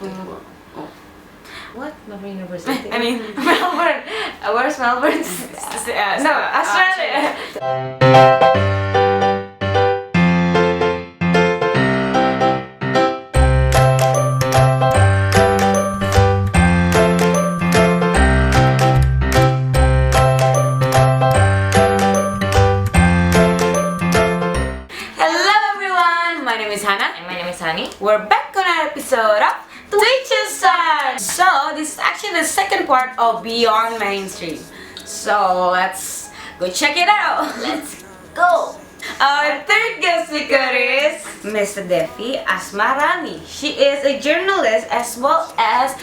Oh. What? Melbourne University? I mean, Melbourne. Where's Melbourne? No, Australia. Hello everyone, my name is Hannah. And my name is Hani. We're back on an episode of Twitch's Side. So this is actually the second part of Beyond Mainstream. So let's go check it out. Let's go! Our third guest speaker is Miss Devi Asmarani. She is a journalist as well as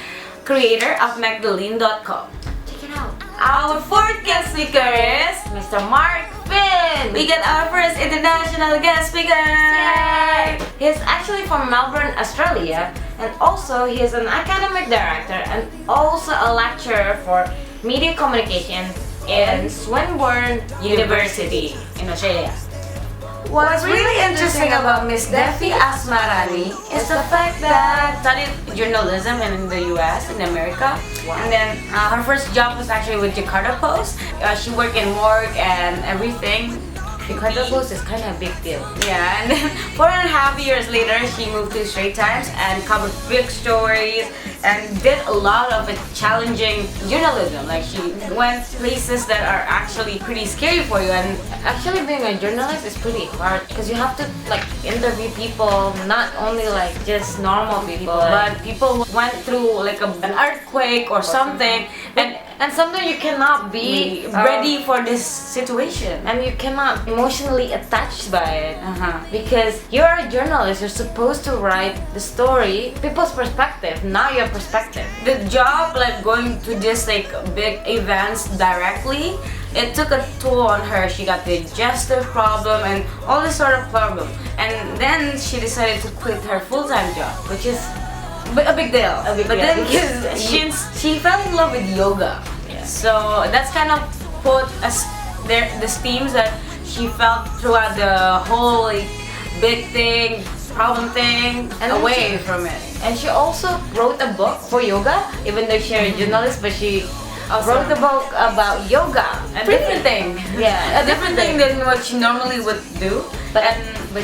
creator of MAGDOLENE.com. Check it out. Our fourth guest speaker is Mr. Mark Finn! we get our first international guest speaker. Yay! He's actually from Melbourne, Australia, and also he is an academic director and also a lecturer for media communication in Swinburne University in Australia. What's really interesting about Miss Devi Asmarani is the fact that she studied journalism in the US, in America. Wow. And then her first job was actually with Jakarta Post. She worked in morgue and everything. Jakarta Post is kind of a big deal. Yeah, and then 4.5 years later, she moved to Straits Times and covered big stories and did a lot of challenging journalism. Like she went places that are actually pretty scary for you. And Actually, being a journalist is pretty hard because you have to like interview people, not only like just normal people, but people who went through like an earthquake or something, and sometimes you cannot be ready for this situation. and you cannot emotionally attached by it. Uh-huh. Because you're a journalist, you're supposed to write the story, people's perspective, not your perspective. The job, like going to this like big events directly, it took a toll on her. She got digestive problem and all this sort of problem, and then she decided to quit her full-time job, which is a big deal. But deal, then because she fell in love with yoga. Yeah. So that's kind of put us there the themes that she felt throughout the whole like big thing, problem thing, And away she- from it. And she also wrote a book for yoga, even though she's a journalist, but she wrote a book about yoga. A different thing. Yeah, A different thing than what she normally would do. But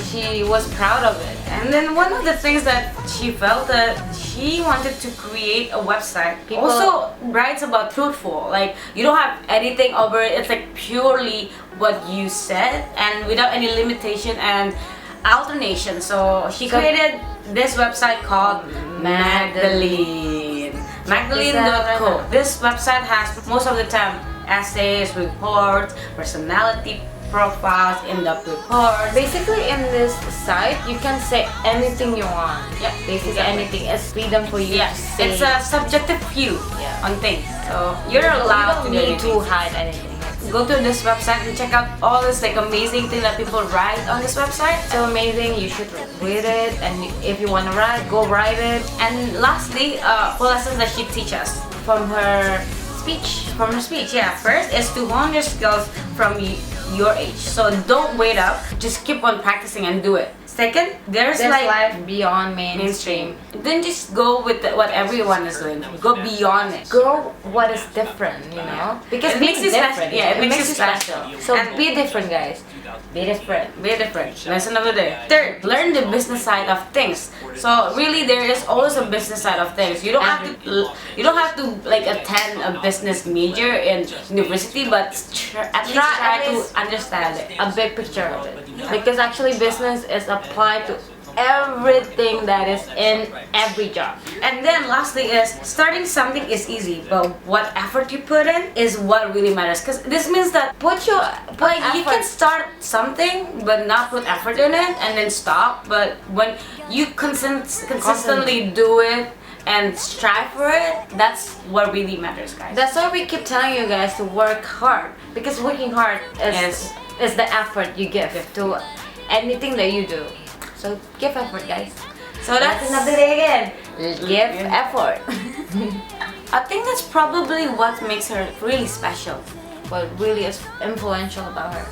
she was proud of it. And then one of the things that she felt that she wanted to create a website. People- Also writes about truthful. Like you don't have anything over it. It's like purely what you said and without any limitation and alternation. So she created this website called Magdalene. Magdolene.co. This website has most of the time essays, reports, personality profiles, in-depth reports. Basically, in this site, you can say anything you want. Yeah, Basically, exactly. anything. It's freedom for you Yeah, to say. it's a subjective view Yeah. on things. So you're allowed to you don't need do to hide anything. Go to this website and check out all this like amazing thing that people write on this website. So amazing, you should read it, and if you want to write, go write it. And lastly, for lessons that she teaches From her speech. from her speech. Yeah, first is to hone your skills from your age. So don't wait up, just keep on practicing and do it. Second, there's like life beyond mainstream. Then just go with what everyone is doing. Go beyond it. Go what is different, you know? Because It makes being you different. special. Yeah, it makes you special. So And be different, guys. Be different. Be different. Lesson of the day. Third, learn the business side of things. So really, there is always a business side of things. You don't have to like attend a business major in university, but at least try to understand it. A big picture of it. Because actually business is applied to everything that is in every job. And then lastly is starting something is easy, but what effort you put in is what really matters. Because this means that Put you can start something but not put effort in it and then stop. But when you consistently do it and strive for it, that's what really matters, guys. That's why we keep telling you guys to work hard. Because working hard is the effort you give to anything that you do. So give effort, guys. So that's another day again. Give effort. I think that's probably what makes her really special. What really is influential about her.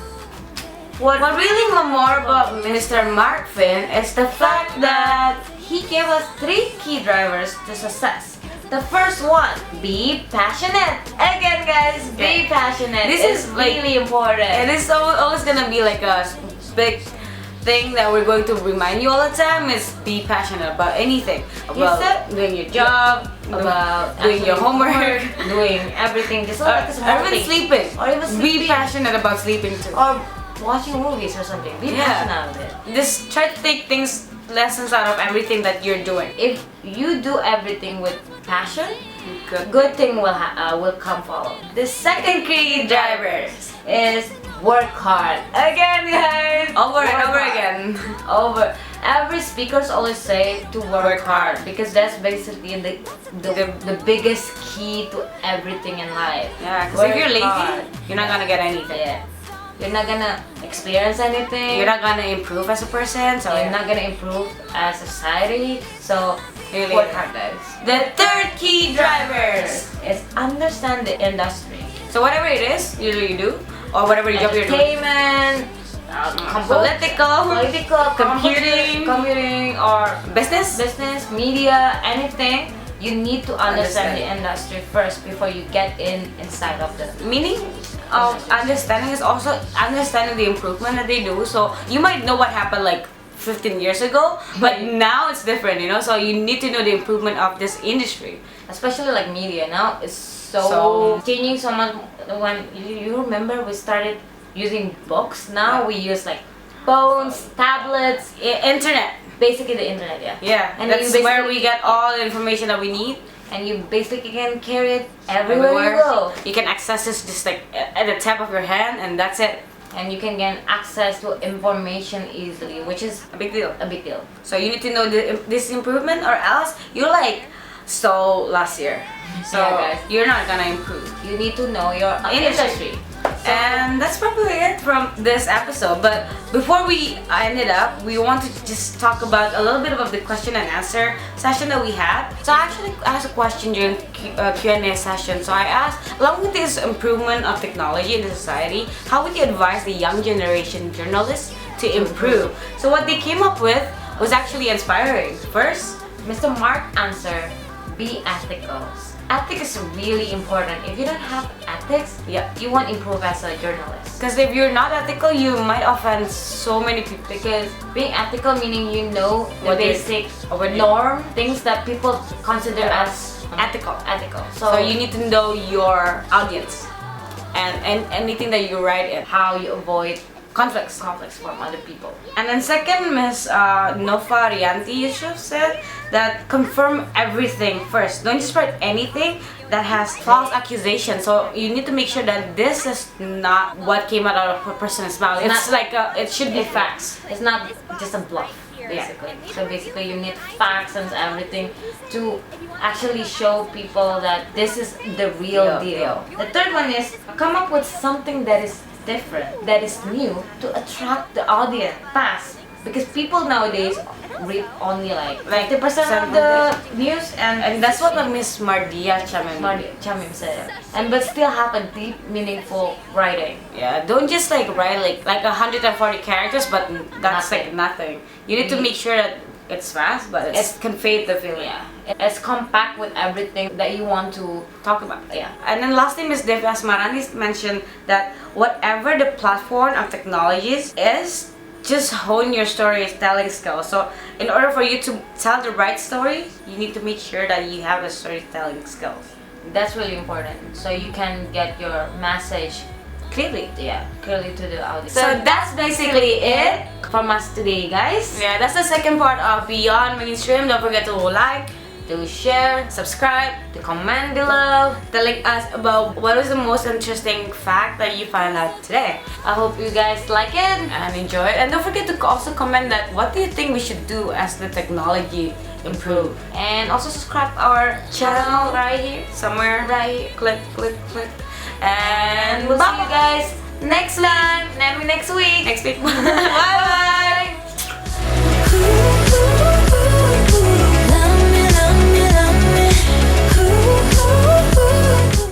What really more about Mr. Mark Finn is the fact that he gave us 3 key drivers to success. The first one, be passionate. Again, guys, be passionate. This is really important. And it's always gonna be like a big thing that we're going to remind you all the time is be passionate about anything. About doing your job, about doing your homework, doing everything. Just like or even sleeping. Or even sleeping. Be passionate about sleeping too. Or watching movies or something. Be passionate of it. Just try to take lessons out of everything that you're doing. If you do everything with passion, good thing will come follow. The second key driver is work hard. Again, guys. Over and over again. Over. Every speakers always say to work hard because that's basically the biggest key to everything in life. Yeah, because if you're lazy, you're not gonna get anything. Yeah. You're not gonna experience anything. You're not gonna improve as a person. So you're not gonna improve as a society. So really work hard, guys. The third key drivers is understand the industry. So whatever it is, you do, or whatever job you're doing. Entertainment, political, computing, or business, media, anything. You need to understand the industry first before you get inside of the meaning of understanding is also understanding the improvement that they do. So you might know what happened like 15 years ago, but now it's different, you know. So you need to know the improvement of this industry, especially like media. Now it's so changing so much. When you remember we started using books, now we use like phones, tablets, internet. Basically the internet, yeah. And that's where we get all the information that we need. And you basically can carry it everywhere you go. You can access this just like at the tap of your hand, and that's it. And you can get access to information easily, which is a big deal. So you need to know this improvement, or else you're like last year. So guys, you're not gonna improve. You need to know your industry. And that's probably it from this episode. But before we end it up, we want to just talk about a little bit of the question and answer session that we had. So I actually asked a question during Q&A session. So I asked, along with this improvement of technology in the society, how would you advise the young generation journalists to improve? So what they came up with was actually inspiring. First, Mr. Mark answered, be ethical. Ethics is really important. If you don't have ethics, you won't improve as a journalist. Because if you're not ethical, you might offend so many people. Because being ethical meaning you know the basic norm, things that people consider as ethical. So you need to know your audience and anything that you write in, how you avoid conflicts from other people. And then second, Miss Nova Rianti Yusuf said that confirm everything first. Don't just write anything that has false accusation. So you need to make sure that this is not what came out of a person's mouth. It's like it should be facts. It's not just a bluff, basically. So basically you need facts and everything to actually show people that this is the real deal. The third one is come up with something that is different, that is new, to attract the audience fast, because people nowadays read only like 50% of the news, and that's what Miss Mardia Chamim said, but still have a deep, meaningful writing. Yeah, don't just like write like 140 characters, but that's like nothing. You need to make sure that it's fast, but it's conveyed the feeling. Yeah, it's compact with everything that you want to talk about. Yeah. And then lastly, Ms. Dev Asmarani mentioned that whatever the platform of technologies is, just hone your storytelling skills. So in order for you to tell the right story, you need to make sure that you have a storytelling skills. That's really important. So you can get your message clearly to the audience. So that's basically it from us today, guys. Yeah, that's the second part of Beyond Mainstream. Don't forget to like, to share, subscribe, to comment below, telling us about what was the most interesting fact that you found out today. I hope you guys like it and enjoy it. And don't forget to also comment that what do you think we should do as the technology improve. And also subscribe our channel right here, somewhere right here. Click. And we'll see you guys next time, next week. Bye.